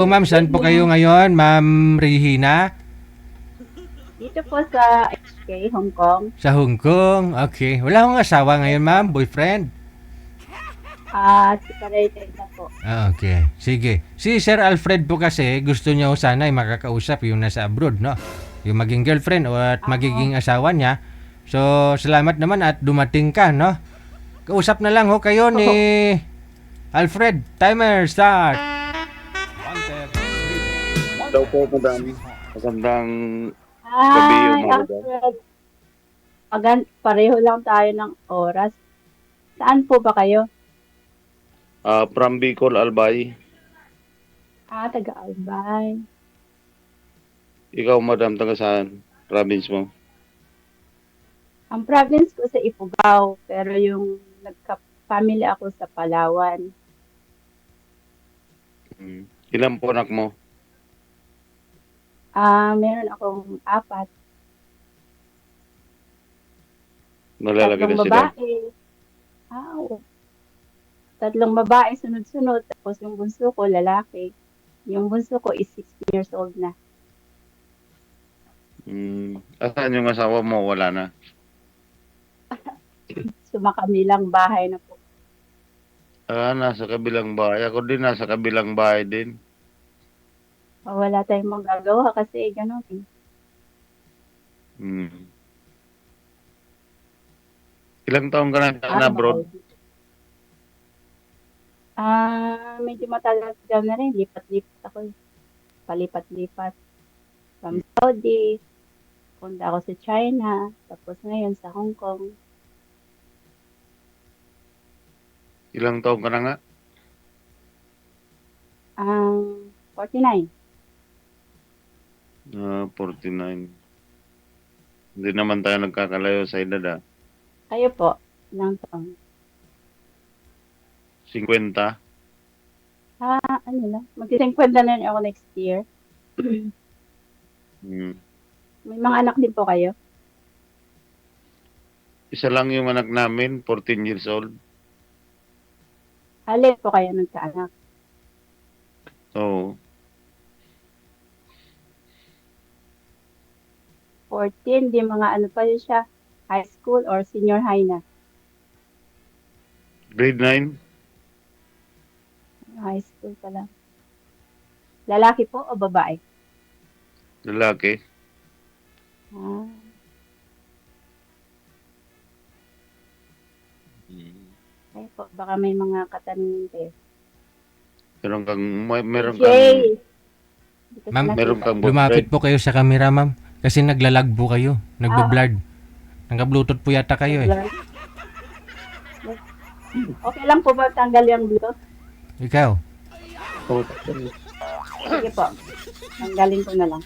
So, ma'am, saan po kayo ngayon, Ma'am Regina? Dito po sa HK, Hong Kong. Sa Hong Kong. Okay. Wala akong asawa ngayon, ma'am. Boyfriend. Separated na po. Okay. Sige. Si Sir Alfred po kasi gusto niya sana ay makakausap yung nasa abroad, no? Yung maging girlfriend o at magiging asawa niya. So, salamat naman at dumating ka, no? Kausap na lang ho kayo ni Alfred. Timer start. Daw po, madam. Magandang gabi Hi, yung mga madam. Alfred. Pareho lang tayo ng oras. Saan po ba kayo? From Bicol, Albay. Taga-Albay. Ikaw, madam, taga saan? Province mo? Ang province ko sa Ifugao, pero yung nagka-family ako sa Palawan. Ilan po anak mo? Meron akong 4. Nalalaki Tatlong na sila. babae. Oo. Tatlong babae sunod-sunod. Tapos yung bunso ko, lalaki. Yung bunso ko is 16 years old na. Asan yung asawa mo? Wala na. Sumakabilang bahay na po. Nasa kabilang bahay. Ako din nasa kabilang bahay din. Wala tayong magagawa kasi gano'n eh. Hmm. Ilang taon ka na abroad? Medyo matagal na rin. Lipat-lipat ako eh. Palipat-lipat. From Saudi, punta ako sa China, tapos ngayon sa Hong Kong. Ilang taon ka na nga? 49. 49. Hindi naman tayo nagkakalayo sa edad, ah. Kayo po, ilang taon? 50. Ano lang, mag-50 na rin ako next year. May mga anak din po kayo? Isa lang yung anak namin, 14 years old. Halip po kayo nagkaanak. Oo. 14, di mga ano pa yun siya? High school or senior high na? Grade 9. High school pa lang. Lalaki po o babae? Lalaki. Ay po, baka may mga katanungan kayo. Meron kang Jay! Ma'am, meron kang lumapit boyfriend. po kayo sa camera, ma'am. Kasi naglalag po kayo. Nagbablard. Nagka-bluetooth po yata kayo eh. Okay lang po ba tanggal yung Bluetooth? Ikaw. Sige po. Tanggalin ko na lang.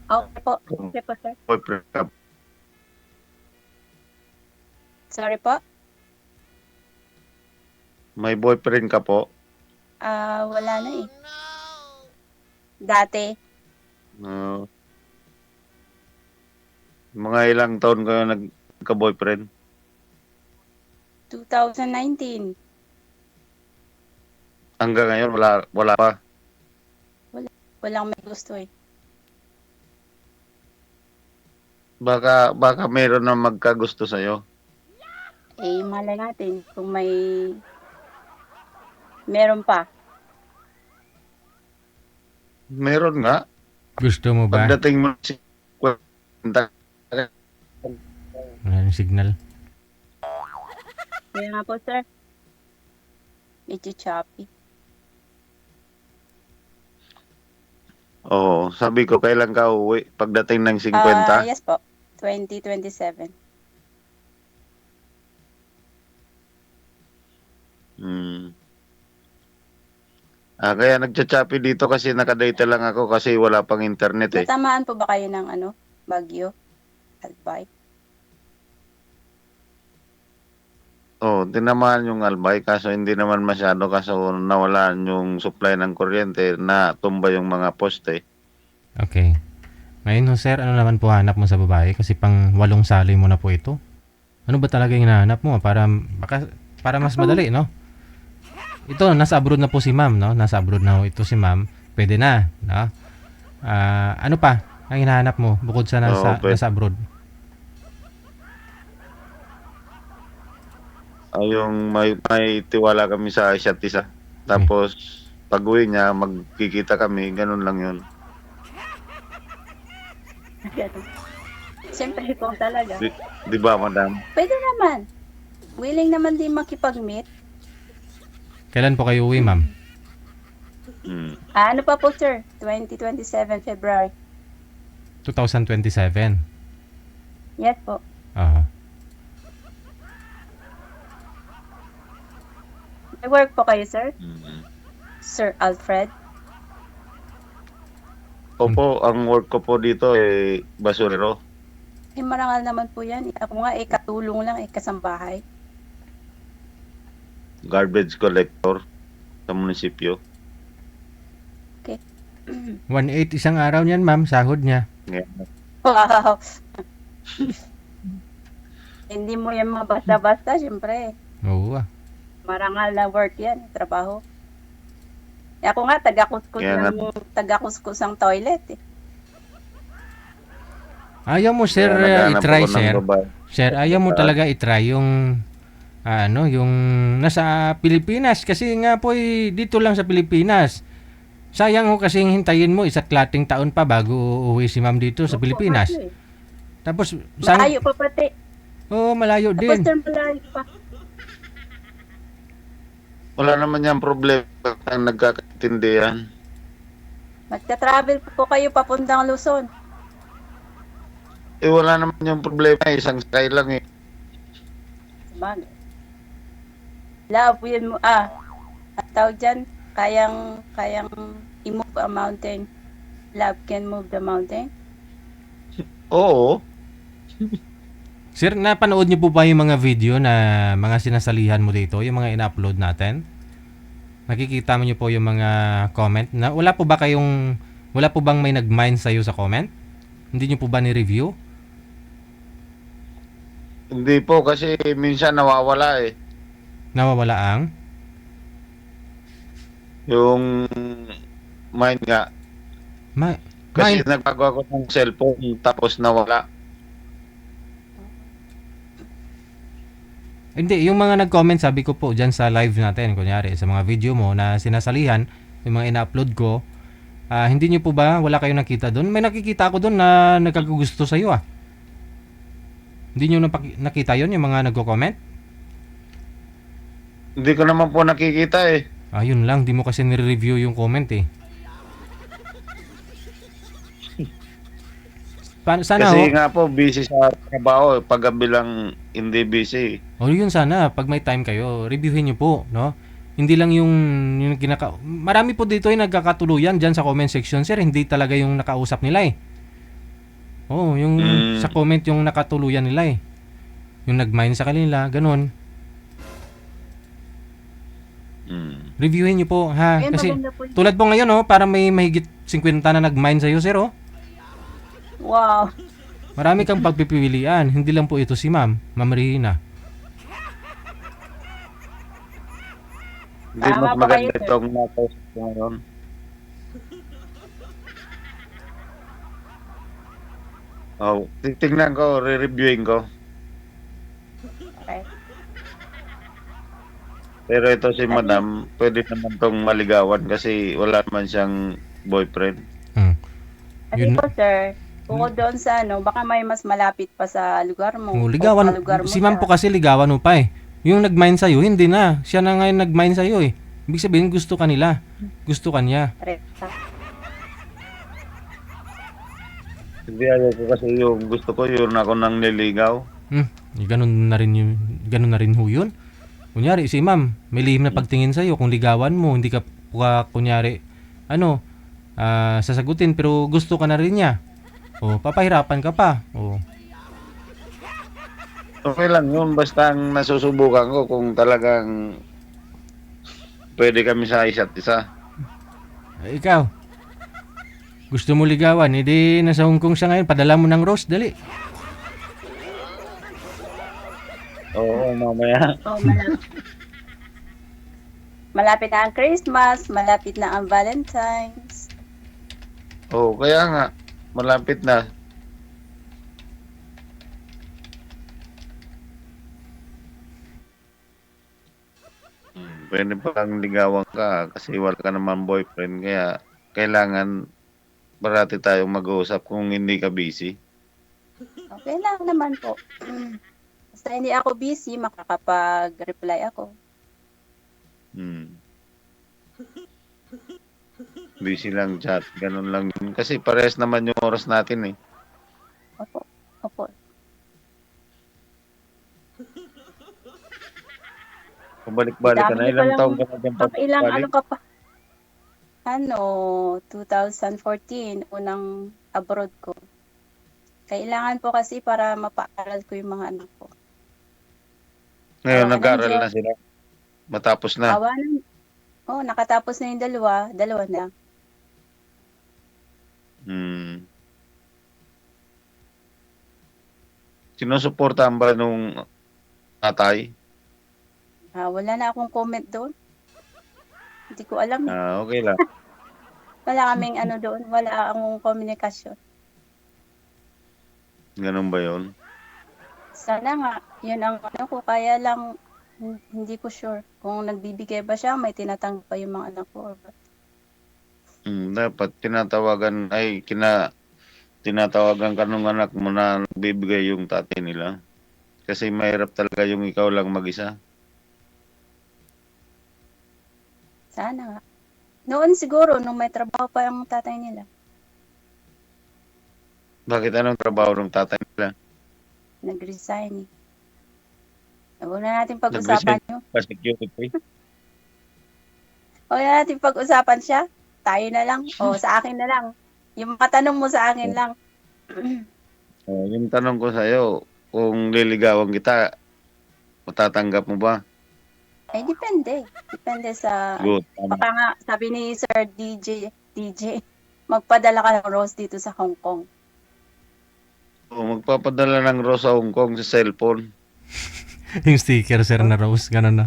Okay po. Okay po, sir. Boyfriend ka. Sorry po. May boyfriend ka po? Wala na eh. Dati. Mga ilang taon kayo nagka-boyfriend? 2019. Hanggang ngayon wala pa. Walang may gusto eh. Baka meron na magkagusto sa'yo. Malay natin kung meron pa. Meron nga. Gusto mo ba? Pagdating mo si kwenta, Wala yung signal. Kaya nga po, sir. Medyo choppy. Oo, sabi ko kailan ka uwi pagdating ng 50? Yes po. 2027. Kaya nagcha-choppy dito kasi nakadata lang ako kasi wala pang internet eh. Natamaan po ba kayo ng bagyo? Albay? Tinamaan yung Albay kaso hindi naman masyado kaso nawala yung supply ng kuryente na tumba yung mga poste. Okay. Ngayon, sir, ano naman po hanap mo sa babae? Kasi pang 8 sali mo na po ito. Ano ba talaga yung hinahanap mo? Para mas madali, no? ito, nasa abroad na po si ma'am, no? Nasa abroad na ho ito si ma'am. Pwede na, no? Ano pa ang hinahanap mo bukod sa Oo, pwede. nasa abroad? Yung may tiwala kami sa isa't isa. Tapos, pag-uwi niya, magkikita kami. Ganun lang yun. Ganun. Siyempre, kung talaga. Di ba, madam? Pwede naman. Willing naman din makipag-meet. Kailan po kayo uwi, ma'am? Hmm. Ano pa po, sir? 2027 February. 2027. Yes po. Ah. May work po kayo, sir? Hmm. Sir Alfred? Opo, ang work ko po dito basurero. Marangal naman po yan. Ako nga, katulong lang, kasambahay. Garbage collector sa munisipyo. 1.8 isang araw niyan, ma'am, sahod niya. Ngayon, Wow! Hindi mo yan mabasta-basta, siyempre. Oo. Marangal na work yan, trabaho. Ako nga, Kaya tagakuskus ang toilet. Ayaw mo, sir, kaya naghahanap i-try, ako ng sir. babae. Sir, ayaw mo talaga i-try yung yung nasa Pilipinas kasi nga po dito lang sa Pilipinas. Sayang ho kasi hintayin mo isa't kalating taon pa bago uuwi si ma'am dito sa Pilipinas. Tapos Malayo pa pati. Oo, malayo Tapos din. sir, malayo pa. Wala naman yung problema ang nagkakaintindihan. Magta-travel po kayo papuntang Luzon. Wala naman yung problema. Isang sakay lang eh. Sabagay. Love, yun mo, ang tawag dyan, kayang i-move a mountain. Love can move the mountain. Oo. Sir, napanood niyo po ba yung mga video na mga sinasalihan mo dito, yung mga ina-upload natin? Nakikita mo niyo po yung mga comment na wala po bang may nag-mind sa sa comment? Hindi niyo po ba ni-review? Hindi po kasi minsan nawawala eh. Nawawala ang? Yung mind nga. Kasi Mind? nagbago ako ng cellphone tapos nawala. Hindi, yung mga nag-comment sabi ko po dyan sa live natin, kunyari sa mga video mo na sinasalihan, yung mga ina-upload ko, hindi nyo po ba, wala kayong nakita doon? May nakikita ako doon na nagkagusto sa'yo Hindi nyo nakita yon yung mga nagko-comment? Hindi ko naman po nakikita eh. Yun lang, di mo kasi nire-review yung comment eh. Sana Kasi nga po busy sa trabaho eh. Paggabi lang hindi busy. yun sana, pag may time kayo, reviewin nyo po, no? Hindi lang yung marami po dito yung nagkakatuluyan dyan sa comment section, sir. Hindi talaga yung nakausap nila eh. Yung sa comment yung nakatuluyan nila eh. Yung nag-mind sa kanila, ganun. Reviewin nyo po, ha? Ayun, Kasi maganda po yun. tulad po ngayon, para may mahigit 50 na nag-mind sa'yo, sir, Wow. Marami kang pagpipilian. Hindi lang po ito si Ma'am Rihina. Hindi Tama mas po maganda kayo, sir. itong napost ko ngayon. Titignan ko, re-reviewin ko. Okay. Pero ito si madam, pwede naman tong maligawan kasi wala naman siyang boyfriend. Kasi Yun po, sir, bukod doon sa baka may mas malapit pa sa lugar mo. Ligawan. O sa lugar mo Si Ma'am siya. po kasi ligawan mo pa eh. Yung nag-mind sa'yo, hindi na. Siya na ngayon nag-mind sa'yo eh. Ibig sabihin, gusto ka nila. Gusto ka niya. Rekta. Hindi ayaw ko kasi yung gusto ko yun ako nang niligaw. Ganun na rin ho yun. Kunyari, si Ma'am, may lihim na pagtingin sa'yo. Kung ligawan mo, hindi ka kunyari, sasagutin, pero gusto ka na rin niya. Papahirapan ka pa. Okay lang yun, basta ang nasusubukan ko kung talagang pwede kami sa isa't isa. Ikaw, gusto mo ligawan, hindi nasa Hong Kong siya ngayon, padala mo ng rose, dali. Oo, mamaya. Oh, malapit. Malapit na ang Christmas, malapit na ang Valentine's. Oh, kaya nga, malapit na. Pwede pang ligawan ka kasi wala ka naman boyfriend. Kaya kailangan parati tayong mag-uusap kung hindi ka busy. Okay lang naman po. Basta hindi ako busy, makakapag-reply ako. Hmm. Busy lang chat. Ganun lang yun. Kasi parehas naman yung oras natin eh. Opo. Opo. Pabalik-balik ka na. Dami niyo Ilang palang- taon ka na dyan Ilang ano pabalik? ka pa? 2014, unang abroad ko. Kailangan po kasi para mapaaral ko yung mga anak ko. Ngayon, Awa nag-aaral ng na sila. Matapos na. Awa ng... Oh, nakatapos na yung dalawa na. Hmm. Sinusuportahan ba nung tatay? Wala na akong comment doon. Hindi ko alam eh. Okay lang. Wala kaming ano doon, wala akong komunikasyon. Ganun ba yun? Sana nga, yun ang ano ko, kaya lang hindi ko sure kung nagbibigay ba siya, may tinatanggap pa yung mga anak ko or what. Dapat tinatawagan ka nung anak mo na nagbibigay yung tatay nila. Kasi mahirap talaga yung ikaw lang mag-isa. Sana nga. Noon siguro, nung may trabaho pa yung tatay nila, Bakit anong trabaho ng tatay nila? nag-resign eh. Huwag na natin pag-usapan yun. Pa-security? Huwag na natin pag-usapan siya. Tayo na lang. O, sa akin na lang. Yung makatanong mo sa akin lang. Yung tanong ko sa'yo, kung liligawan kita, matatanggap mo ba? Eh, depende. Depende sa... Good. Baka nga, sabi ni Sir DJ, magpadala ka ng rose dito sa Hong Kong. Magpapadala ng rose sa Hong Kong sa cellphone. Yung sticker, sir, na rose. Ganun na.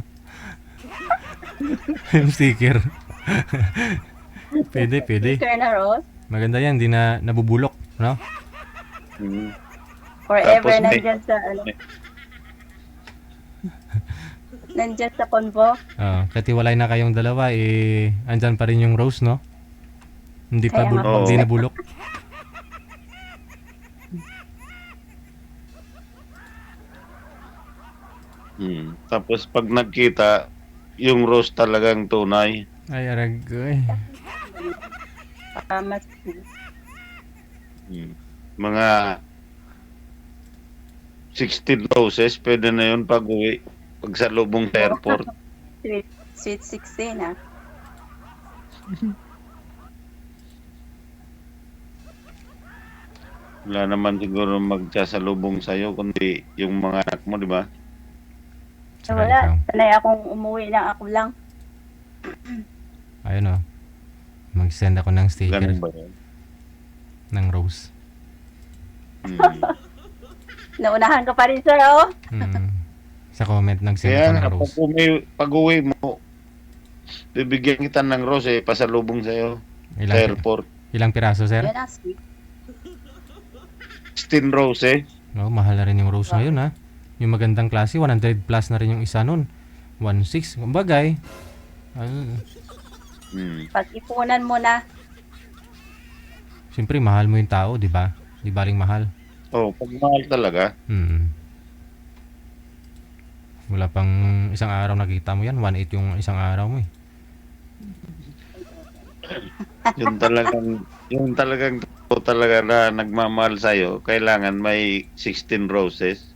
Yung sticker. Pwede. Sticker na rose. Maganda yan, hindi na nabubulok, no? Hmm. Forever Tapos may- nandyan sa ano. Nandyan sa convo. Kahit hiwalay na kayong dalawa, andyan pa rin yung rose, no? Hindi pa Kaya nga. hindi nabulok. Tapos pag nagkita, yung rose talagang tunay. Ay, aragoy. Baka mas... Mga 16 roses, pwede na yun pag uwi. Pag sa lubong sa airport. Sweet 16 ah. Wala naman siguro magsasalubong sa'yo, kundi yung mga anak mo, di ba? Saka Wala. ikaw. Sanay akong umuwi na ako lang. Ayun, oh. Mag-send ako ng sticker Ganun ba yun? ng rose. Naunahan ka pa rin, sir, oh. Sa comment, nag-send Kaya ako ng nga, rose. pag uwi mo, bibigyan kita ng rose pasalubong sa'yo sa Ilang, airport. ilang piraso, sir? Yan ang sweet. 16 roses. Oh, mahal na rin yung rose ngayon, ha? Yung magandang klase, 100 plus na rin yung isa nun. 1.6. Kumbagay. Pag-ipunan mo na. Siyempre, mahal mo yung tao, di ba? Di baling mahal. Pag mahal talaga. Wala pang isang araw nakita mo yan. 1.8 yung isang araw mo, eh. yung talagang totoo talaga na nagmamahal sa'yo, kailangan may 16 roses.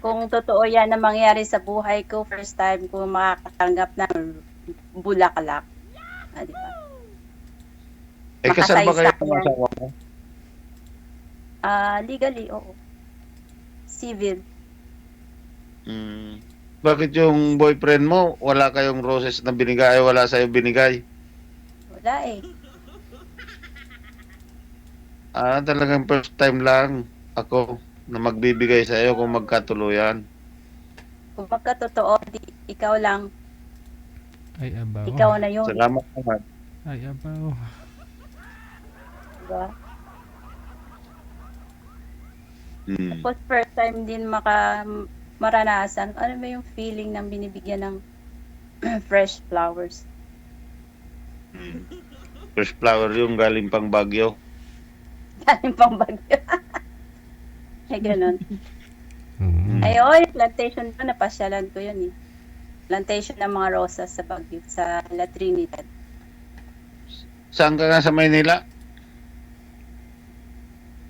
Kung totoo yan na mangyari sa buhay ko, first time ko makakatanggap ng bulaklak. Di ba? Kasal ba kayo Makasaysayan. ng asawa mo? Legally, oo. Civil. Bakit yung boyfriend mo, wala kayong roses na binigay, wala sa'yo binigay? Wala eh. Talagang first time lang ako na magbibigay sa'yo kung magkatuluyan. Kung magkatotoo, ikaw lang Ay, abaw. Ikaw na yun, Salamat naman. Ay, abaw. diba? Hmm. Tapos first time din maranasan, ano ba yung feeling ng binibigyan ng fresh flowers? Hmm. Fresh flower yung galing pang Baguio. Galing pang Bagyo. Ay, ganun. Mm. Ay, oo, yung plantation ko, napasyalan ko yun eh. Plantation ng mga rosas sa Baguio, sa La Trinidad. Saan ka nga sa Maynila?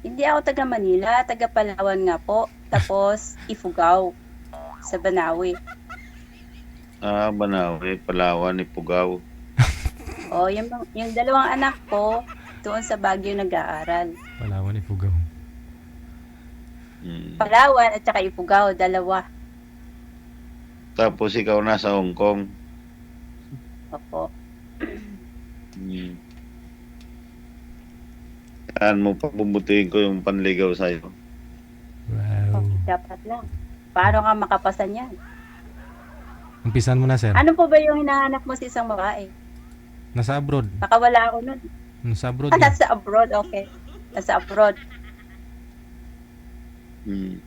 Hindi ako taga Manila, taga Palawan nga po. Tapos, Ifugao, sa Banawi. Ah, Banawe, Palawan, Ifugao. O, yung dalawang anak ko, doon sa Baguio nag-aaral. Palawan, Ifugao. Hmm. Palawan at saka Ifugao, dalawa. Tapos ikaw nasa Hong Kong. Opo. Hmm. Saan mo pabubutihin ko yung panligaw sa'yo? Wow. Dapat lang. Paano ka makapasan yan? Umpisan mo na, sir. Ano po ba yung hinahanap mo sa isang babae? Nasa abroad. Baka wala ako nun. Nasa abroad. Ah, yun. nasa abroad, okay. Nasa abroad. Hmm.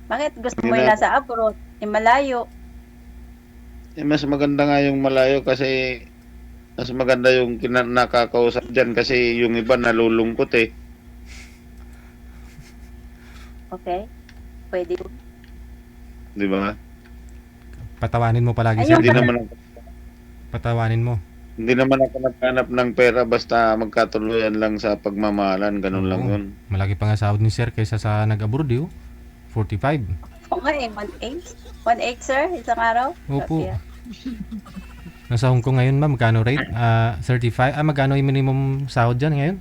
Bakit gusto Hindi mo yung na- nasa abroad? Yung malayo. Mas maganda nga yung malayo kasi mas maganda yung nakakausap dyan kasi yung iba nalulungkot eh. Okay? Pwede. Di ba? Patawanin mo palagi, Ayun sir. Hindi pala. naman, Patawanin mo. hindi naman ako naghanap ng pera basta magkatuluyan lang sa pagmamahalan. Ganun lang Oo. yun. Malaki pa nga sahod ni sir kaysa sa nag-abroad, eh. 45. Oo nga eh, 1.8. 1.8, sir? Isang araw? Opo. Yeah. Nasa Hong Kong ngayon, ma'am. Magkano rate? 35. Magkano yung minimum sahod dyan ngayon?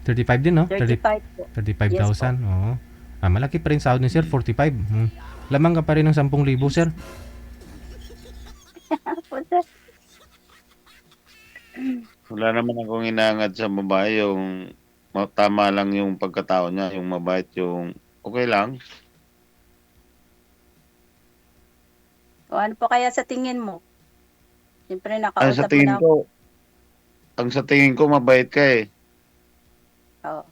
35 din, no? 35 po. 35,000. Oo. Malaki pa rin sahod ni sir, 45. Lamang ka pa rin ng 10,000, sir. Po, sir. Wala naman akong inaangad sa babae yung tama lang yung pagkatao niya, yung mabait, yung okay lang. O ano po kaya sa tingin mo? Siyempre Ang nakausap sa mo tingin na. ko, mabait ka eh. Oo.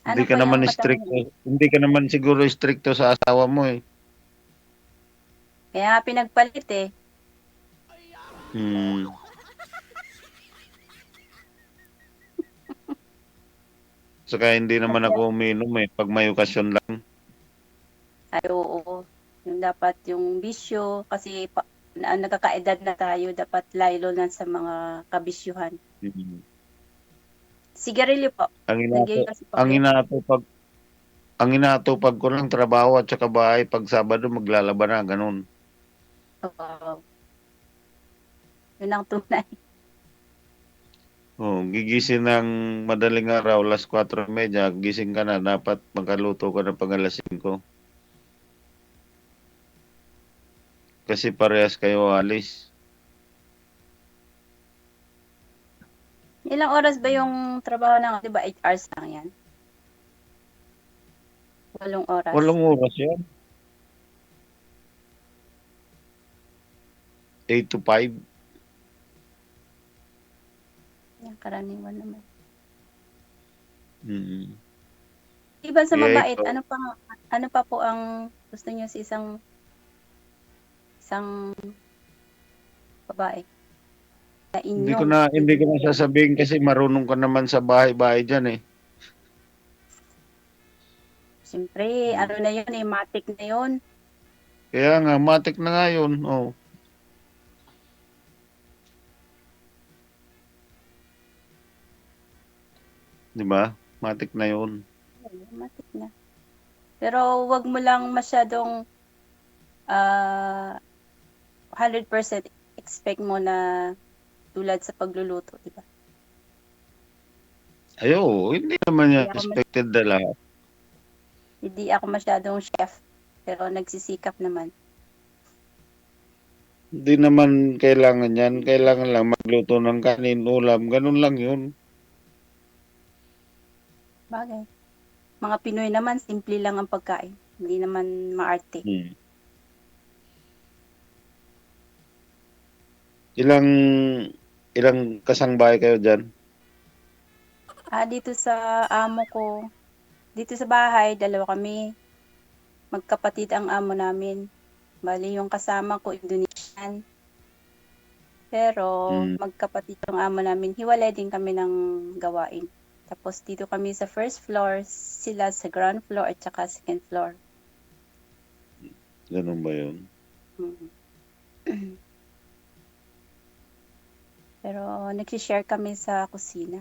Hindi Ano ka pa naman yung strict. matanong? Hindi ka naman siguro stricto sa asawa mo eh. Kaya nga pinagpalit eh. Hmm. Saka hindi naman ako uminom eh. Pag may okasyon lang. Ay, oo. Yung dapat yung bisyo, kasi nagkakaedad na tayo, dapat laylo na sa mga kabisyuhan. Hmm. Sigarilyo po. Ang Naging inato, kasi ang inaatupag, ang inaatupag ko lang trabaho at saka bahay. Pag Sabado maglalaba na, ganun. Wow. Yun ang tunay. Oh, gigising ng madaling araw, alas 4:30, gising ka na, dapat magkaluto ka ng pang alas 5. Kasi parehas kayo alis. Ilang oras ba yung trabaho ng, di ba, 8 hours lang yan? 8 oras. 8 oras yan. 8 to 5. Yan, karaniwan naman. Mm. Iba sa Kaya mabait, ikaw- ano pa po ang gusto niyo sa isang babae? Na Hindi inyo. ko na sasabihin kasi marunong ka naman sa bahay-bahay diyan eh. Siyempre, ano na yun, matic na yun. Kaya nga, matik na nga yun. Oh. Di ba? Matik na yun. Matic na. Pero wag mo lang masyadong 100% expect mo na tulad sa pagluluto, di ba? Ayo, hindi naman yan Hindi ako expected na lahat. Hindi ako masyadong chef, pero nagsisikap naman. Hindi naman kailangan yan. Kailangan lang magluto ng kanin, ulam. Ganun lang yun. Bagay. Mga Pinoy naman, simple lang ang pagkain. Hindi naman maarte. Hmm. Ilang ilang kasangbahay kayo diyan? Dito sa amo ko, dito sa bahay, dalawa kami. Magkapatid ang amo namin. Bali, yung kasama ko, Indonesian. Pero, Hmm, magkapatid yung amo namin. Hiwalay din kami ng gawain. Tapos, dito kami sa first floor, sila sa ground floor at saka second floor. ganun ba 'yun? Mhm. Pero, nagsishare kami sa kusina.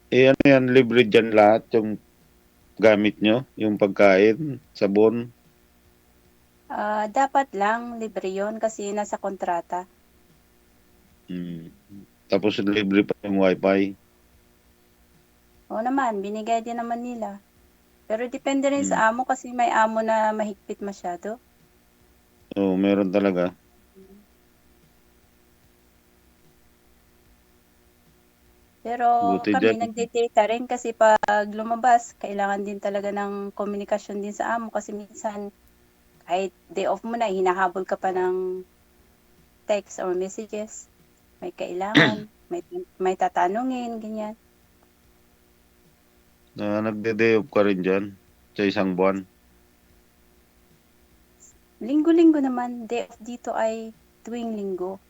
Ano 'yan, libre diyan lahat yung gamit nyo, yung pagkain, sabon? Dapat lang libre yon kasi nasa kontrata. Hmm. Tapos libre pa yung wifi? Oo naman, binigay din naman nila. Pero depende rin Hmm. sa amo kasi may amo na mahigpit masyado. Oo, meron talaga. Pero Buti kami diyan. nagde-data rin kasi pag lumabas, kailangan din talaga ng komunikasyon din sa amo kasi minsan kahit day off mo na, hinahabol ka pa ng text or messages. May kailangan, may tatanungin, ganyan. Nagde-day off ka rin diyan sa isang buwan? Linggo-linggo naman, day off dito ay tuwing linggo.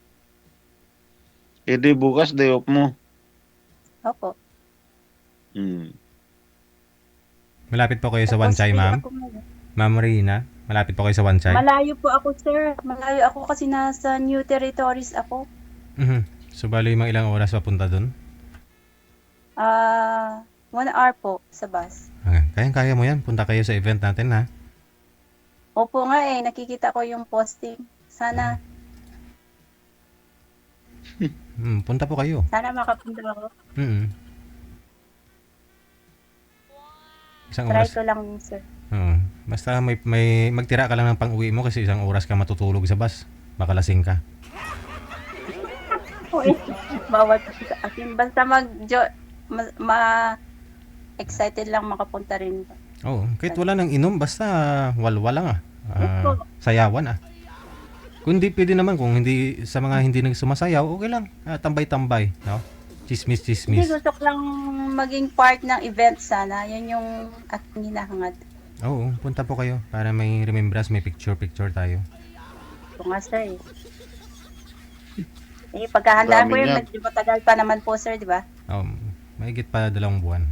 Di bukas day off mo? Opo. Hmm. Malapit po kayo sa Tapos Wansay, free ma'am? ako ngayon. Ma'am Rina, malapit po kayo sa Wansay? Malayo po ako, sir. Malayo ako kasi nasa New Territories ako. So, bali mga ilang oras papunta dun? 1 hour po sa bus. Kaya mo yan. Punta kayo sa event natin, ha? Opo nga nakikita ko yung posting. Sana Punta po kayo. makapunta ako. Mm. Isang Try oras. ko lang, sir. Oo. Basta may magtira ka lang ng pang-uwi mo kasi isang oras ka matutulog sa bus. Baka lasing ka. Uy, bawal kasi sa akin. Basta excited lang makapunta rin. Oo. Kahit wala nang inom, basta walwala lang, Opo. sayawan, Kung hindi, pwede naman. Kung hindi, sa mga hindi nagsumasayaw, okay lang. Tambay-tambay, no? Hindi, Chismis-chismis. gusto ko lang maging part ng event sana. Yun yung aking hinahangad. Oo, punta po kayo para may remembrance, may picture-picture tayo. Ito nga, sir. Pagkahandaan ko Dami yun, niyan. medyo matagal pa naman po, sir, di ba? Mahigit pa 2 buwan.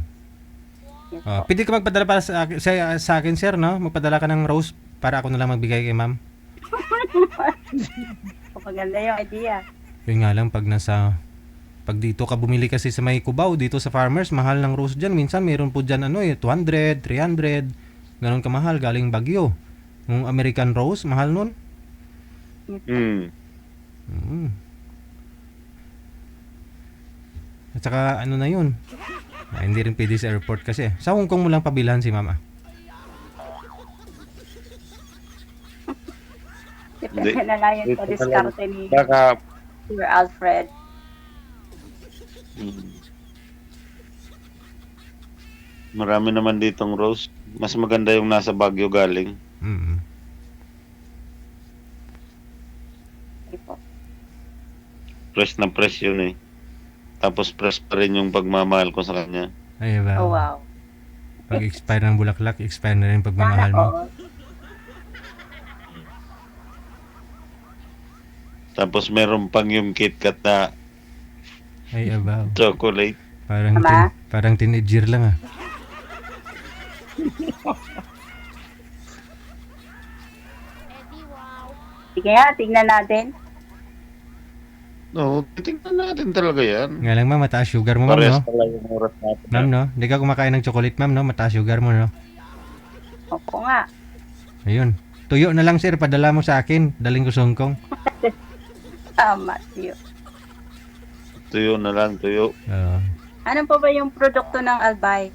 Yes po. Pwede ka magpadala para sa akin, sir, no? Magpadala ka ng rose para ako na lang magbigay kay ma'am. Maganda yung idea. Yun nga lang, pag dito ka bumili kasi sa may Cubao, dito sa farmers, mahal ng rose dyan. Minsan meron po dyan 200, 300, ganun kamahal, galing Bagyo. Yung American rose, mahal nun. Hmm. Mm. At saka ano na yun, hindi rin pwede sa airport kasi. Sa Hong Kong mo lang pabilhan si mama. Depende Hindi. na lang yun sa Dito ka lang. diskarte ni Baka, Sir Alfred. marami naman ditong rose. Mas maganda yung nasa Baguio galing. Mm. Okay po. Fresh na fresh yun eh. Tapos fresh pa rin yung pagmamahal ko sa kanya. Ay, ba? Oh, wow. Pag expire ng bulaklak, expire na rin Sana pagmamahal mo. all. Tapos meron pang yung KitKat na Ay, abaw. chocolate. Tama. Parang teenager lang, Sige nga, tingnan natin. No, titingnan natin talaga yan. Nga lang, ma'am, mataas sugar mo, ma'am, Pares no? pala yung oras natin. Ma'am, no? Hindi ka kumakain ng chocolate, ma'am, no? Mataas sugar mo, no? Opo nga. Ayun. Tuyo na lang, sir. Padala mo sa akin. Daling ko sa Hong Kong. Tama, tiyo. Tuyo na lang, tuyo. Ano po ba yung produkto ng Albay?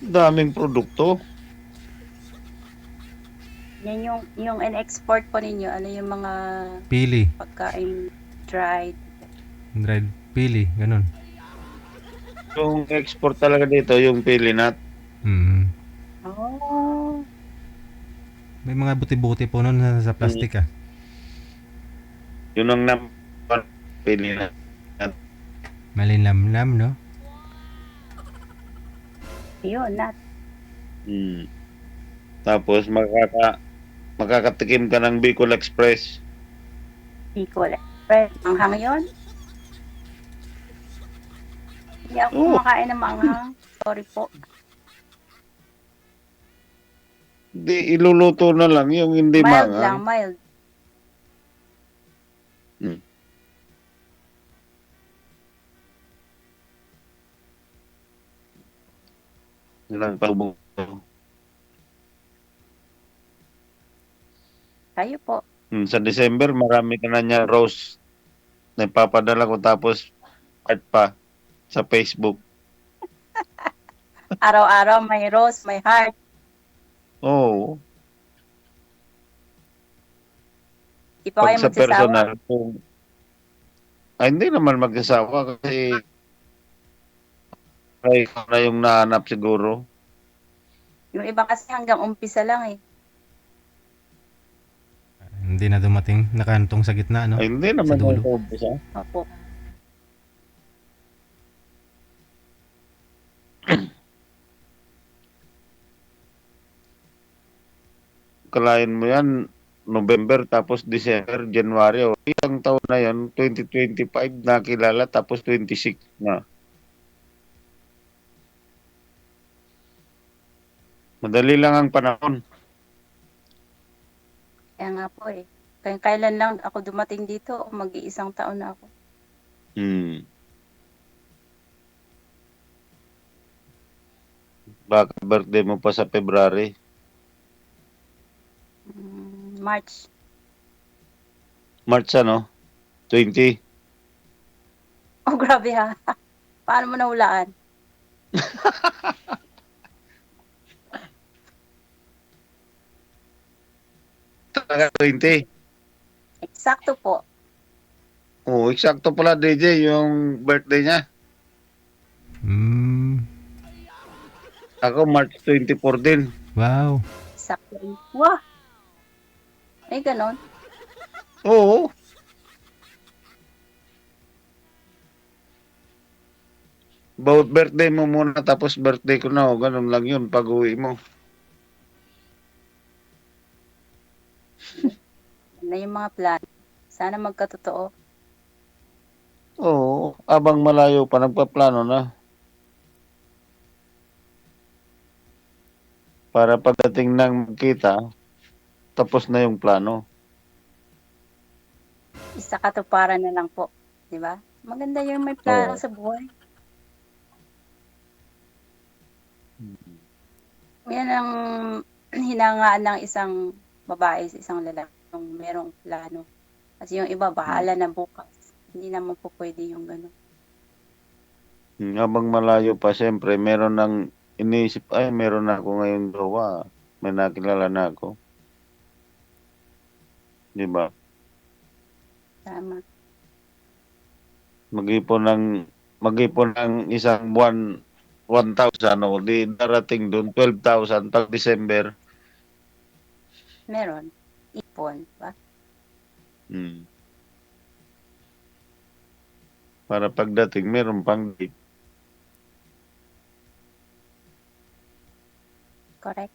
Daming produkto. Yan yung in-export po ninyo. Ano yung mga Pili. pagkain dried? Dried pili. Ganun. Yung export talaga dito, yung pili nut. Mm. Oh. May mga buti-buti po nun sa plastic, Yun ang pili na. Malinamnam, no? Yun, nat. Hmm. Tapos makakatikim ka ng Bicol Express. Bicol Express. Manghang yun? Hindi ako Oo. kumakain ng manghang. Sorry po. Di iluluto na lang yung hindi Mild manghang. lang, mild. Hmm. Ilang palubong. Kayo po. Sa December, marami ka na niya rose na ipapadala ko tapos art pa sa Facebook. Araw-araw may rose, may heart. Oo. Di pa kayo Pag sa magsasawa. personal, hindi naman magsasawa kasi ay ikaw na yung nahanap siguro. Yung iba kasi hanggang umpisa lang eh. Hindi na dumating, nakantong sa gitna, no? Ay, hindi naman dulo. ako umpisa. Opo. Kalain mo yan, November, tapos December, January. O, ilang taon na yan, 2025 nakilala, tapos 26 na. Madali lang ang panahon. Kaya nga po eh. Kailan lang ako dumating dito, mag-iisang taon na ako. Baka birthday mo pa sa February. March. March ano? 20. Oh, grabe ha. Paano mo nahulaan? Talaga 20. Eksakto po. Oo, eksakto pala DJ yung birthday niya. Ako March 24 din. Wow. Eksakto. Wah! Ay, ganon. Oo. Bawat birthday mo muna tapos birthday ko na. O, ganun lang yun pag uwi mo. Na yung mga plan. Sana magkatotoo. Oo, abang malayo pa, nagpaplano na. Para pagdating ng magkita, tapos na yung plano. Isa katuparan na lang po. Di ba? Maganda yung may plano Oo. sa buhay. Yan ang hinangaan ng isang babae sa isang lalaki. Yung merong plano. Kasi yung iba, bahala na bukas. Hindi naman po pwede yung gano'n. Habang malayo pa, siyempre, meron ng iniisip, ay, meron na ako ngayong jowa. May nakilala na ako. Di ba? Tama. Mag-ipon ng isang buwan, 1,000, o di darating doon, 12,000 pag December. Meron. Ipon. Ba? Para pagdating, meron pang date. Correct.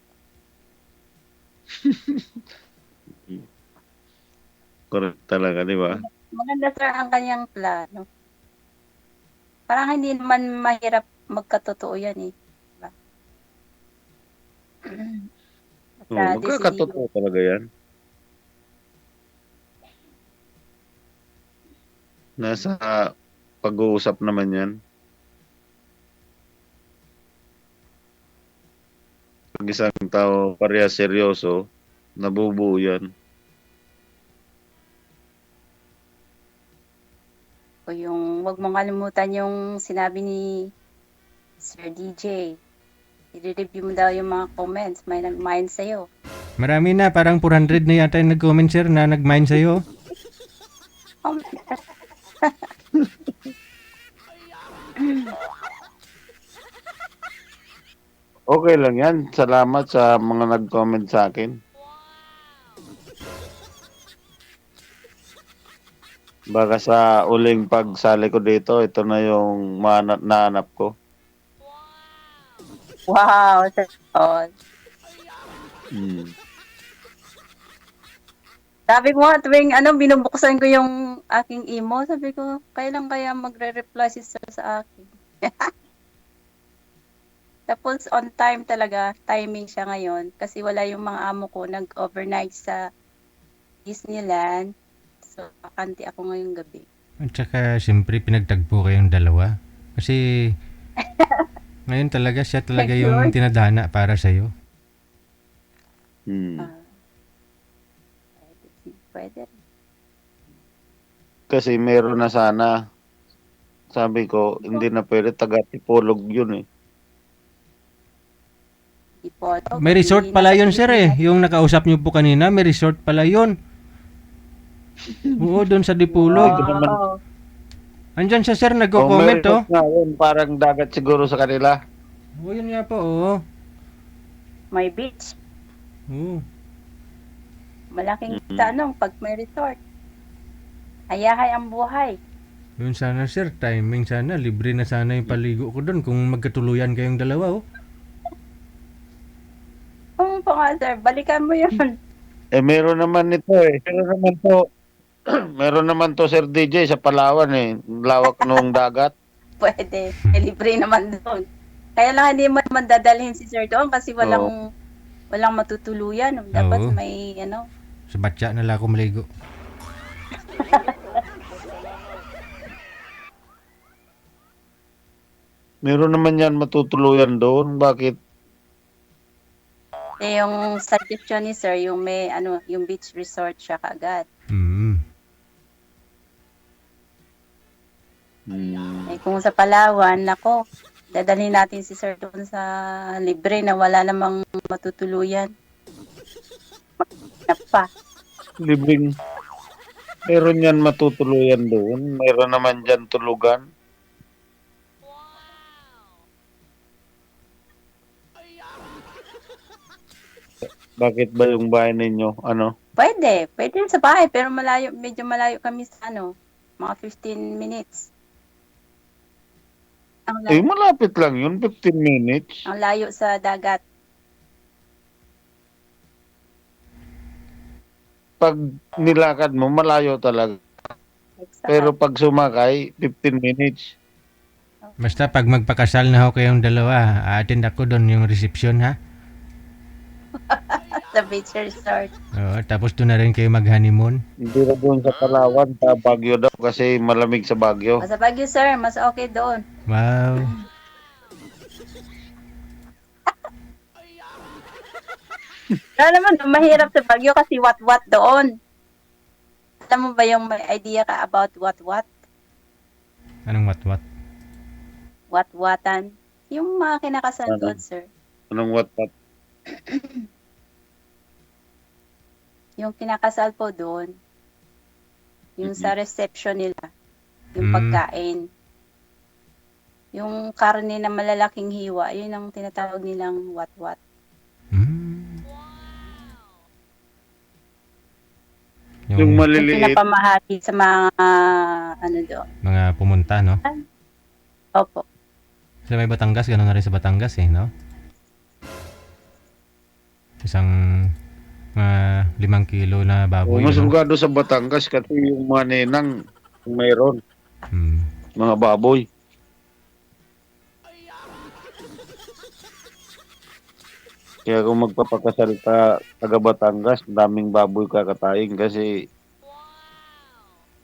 Correct talaga, di ba? Maganda sir ang kanyang plano. Parang hindi naman mahirap magkatotoo yan eh. Diba? Basta Magkakatotoo talaga yan. Nasa pag-uusap naman yan. Pag isang tao parehas seryoso, nabubuo yan. O yung wag mong kalimutan yung sinabi ni Sir DJ. I-review mo daw yung mga comments. May nag-mind sa'yo. Marami na, parang 400 na yata yung nag-comment, sir, na nag-mine sa'yo. Oh, Okay lang yan. Salamat sa mga nag-comment sa akin. Baka sa uling pagsali ko dito, ito na yung nahanap ko. Wow, sir. Oh, Hmm. sabi ko nga, tuwing binubuksan ko yung aking emo, sabi ko, kailan kaya magre-reply si sir sa akin? Tapos on time talaga, timing siya ngayon kasi wala yung mga amo ko nag-overnight sa Disneyland. So, bakante ako ngayong gabi. At saka, siyempre, pinagtagpo kayong dalawa. Kasi, ngayon talaga, siya talaga Thank yung Lord. tinadhana para sa'yo. Hmm. Ah, pwede. Kasi meron na sana. Sabi ko, hindi na pwede, taga-Tipolog yun eh. Ipolog. May resort Hindi pala nasa yun, sir eh. Pilipinas. Yung nakausap niyo po kanina, may resort pala yun. Oo, doon sa Dipulog. Ito naman, Wow. Andyan siya, sir, may nagko-comment, oh. resort nga yun, parang dagat siguro sa kanila. Oo, yun nga po, oo. May beach. Oo. Malaking Mm. pag may resort. Hayahay ang buhay. Yun sana, sir, timing sana. Libre na sana yung paligo ko doon kung magkatuluyan kayong dalawa, oh. Oo po nga, sir. Balikan mo yun. Meron naman nito eh. Meron naman to, meron naman to Sir DJ sa Palawan eh. Lawak nung dagat. Pwede. Libre naman doon. Kaya lang hindi mo naman dadalhin si sir doon kasi walang matutuluyan. Dapat Oo. may Sa batya na lang ako maligo. Meron naman yan matutuluyan doon. Bakit? yung suggestion ni sir, yung may yung beach resort siya kaagad. Mm. Eh kung sa Palawan, nako, dadalhin natin si sir doon sa libre na wala namang matutuluyan. Maghanap pa. Libreng. Meron yan matutuluyan doon. Meron naman dyan tulugan. Bakit ba yung bahay ninyo? Ano? Pwede rin sa bahay, pero medyo malayo kami sa mga 15 minutes. Ang Eh, layo, malapit lang yun. 15 minutes. ang layo sa dagat. Pag nilakad mo, malayo talaga. Pero pag sumakay, 15 minutes. Basta pag magpakasal na ho kayong dalawa, attend ako doon yung reception, ha? Sa beach resort. Oo, tapos doon na rin kayo mag-honeymoon. Hindi na doon sa Palawan, sa Baguio daw kasi malamig sa Baguio. Sa Baguio, sir, mas okay doon. Wow. Alam naman, mahirap sa Baguio kasi what-what doon. Alam mo ba yung may idea ka about what-what? Anong what? What-watan? Yung mga kinakasal Ano? doon, sir. Anong what? Yung kinakasal po doon, yung sa reception nila, yung Mm. pagkain. Yung karne na malalaking hiwa, yun ang tinatawag nilang what-what. Mm. Yung Yung Yung maliliit. pinapamahagi sa mga, doon. mga pumunta, no? Opo. Sa may Batangas, gano'n na rin sa Batangas, eh, no? Isang 5 kilo na baboy. Mas Ganun. lugado sa Batangas kasi yung mga nenang mayroon. Mm. Mga baboy. Kaya kung magpapakasal ka taga Batangas, daming baboy kakatayin kasi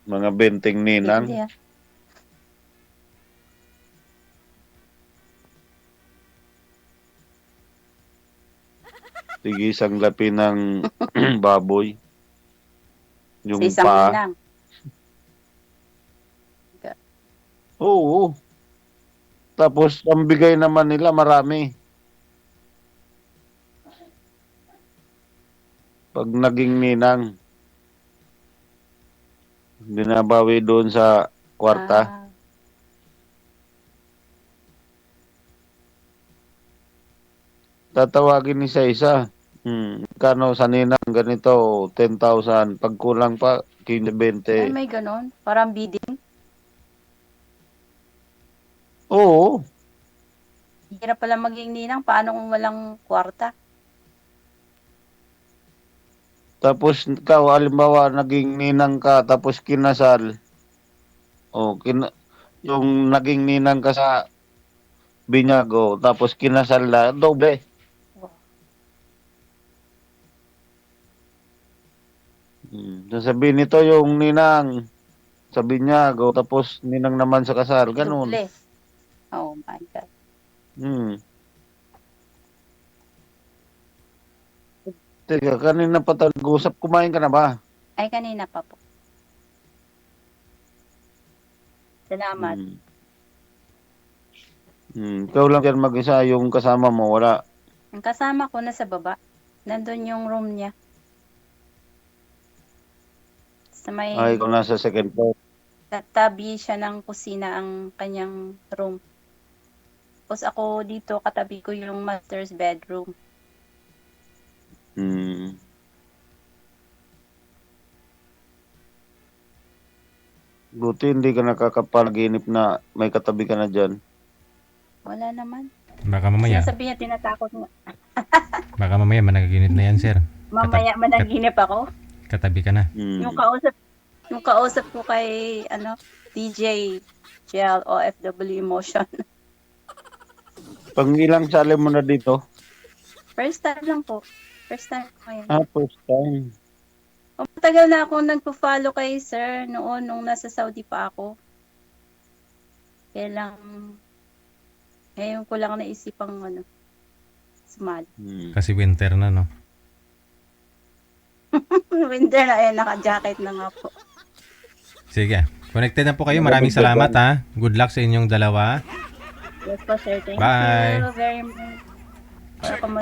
mga benteng ninang. Hindi, Sige, isang lapi ng baboy. Yung sa isang pa. ninang. Oo. Tapos, ang bigay naman nila marami. Pag naging ninang, binabawi doon sa kwarta. Ah, Tatawagin isa-isa. Kano sa ninang ganito, 10,000. Pag kulang pa, Ay, 15-20. may ganon. Parang bidding. Oo. Hirap pala maging ninang. Paano kung walang kwarta? Tapos ikaw, halimbawa, naging ninang ka, tapos kinasal. Yung naging ninang ka sa binyago, tapos kinasal na, doble. Wow. Sasabihin nito yung ninang sa binyago, tapos ninang naman sa kasal. Ganun. Duble. Oh my God. Hmm. Teka, kanina pa tayo nag-usap, kumain ka na ba? Ay, kanina pa po. Salamat. Ikaw lang yan mag-isa, yung kasama mo, wala. Ang kasama ko nasa baba. Nandun yung room niya. Sa may Ay, kung nasa second floor. tabi siya ng kusina ang kanyang room. Tapos ako dito, katabi ko yung master's bedroom. Buti hindi ka nakakapanaginip na may katabi ka na dyan. Wala naman. Baka mamaya, Sinasabi niya, tinatakot niya. baka mamaya managinip na yan, sir. Mamaya managinip ako. Katabi ka na. Yung kausap ko kay DJ Gel OFW Emotion. Pang ilang sali mo na dito? First time lang po. First time ko ngayon. First time. Matagal na ako nagpo-follow kay sir noon nung nasa Saudi pa ako. Kaya lang, ngayon ko lang naisipang sumali. Kasi winter na, no? Winter na eh, naka-jacket na nga po. Sige. Connected na po kayo. Maraming salamat, ha. Good luck sa inyong dalawa. Yes po sir, thank Bye. you very much.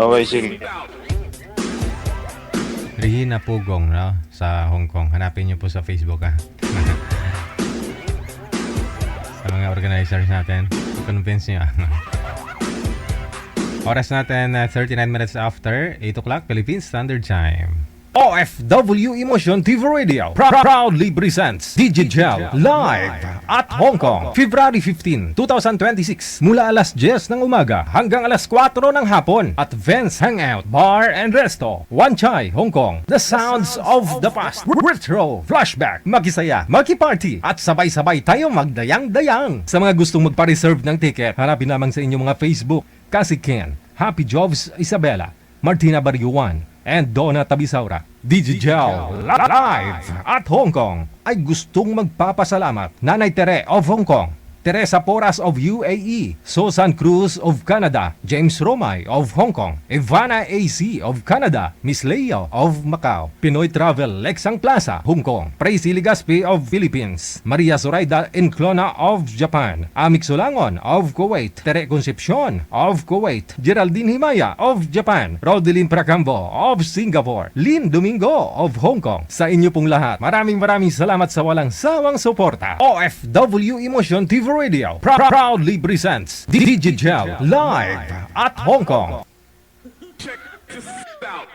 Okay, sige. Regina Pugong, no? Sa Hong Kong. Hanapin niyo po sa Facebook, ha. Sa mga organizers natin. Convince niyo. Oras natin, 39 minutes after 8 o'clock, Philippine Standard Time. OFW Emotion TV Radio proudly presents DJ live at Hong Kong, February 15, 2026 mula alas 10 ng umaga hanggang alas 4 ng hapon at Vance Hangout Bar and Resto, Wan Chai, Hong Kong. The sounds of the past, retro, flashback, makisaya, makiparty at sabay-sabay tayong magdayang-dayang. Sa mga gustong magpa-reserve ng ticket, hanapin lamang sa inyong mga Facebook, Kasi Ken, Happy Jobs Isabela, Martina Baryuan, and Donna Tabisaura. DJ Gel live at Hong Kong ay gustong magpapasalamat Nanay Tere of Hong Kong, Teresa Porras of UAE, Susan Cruz of Canada, James Romay of Hong Kong, Ivana AC of Canada, Miss Leo of Macau, Pinoy Travel Lexang Plaza, Hong Kong, Praise Ligaspi of Philippines, Maria Zoraida Enclona of Japan, Amik Solangon of Kuwait, Tere Concepcion of Kuwait, Geraldine Himaya of Japan, Rodelin Pracambo of Singapore, Lynn Domingo of Hong Kong. Sa inyo pong lahat, maraming salamat sa walang sawang suporta. OFW Emotion TV Radio proudly presents DJ Gel live at Hong Kong. Check this out.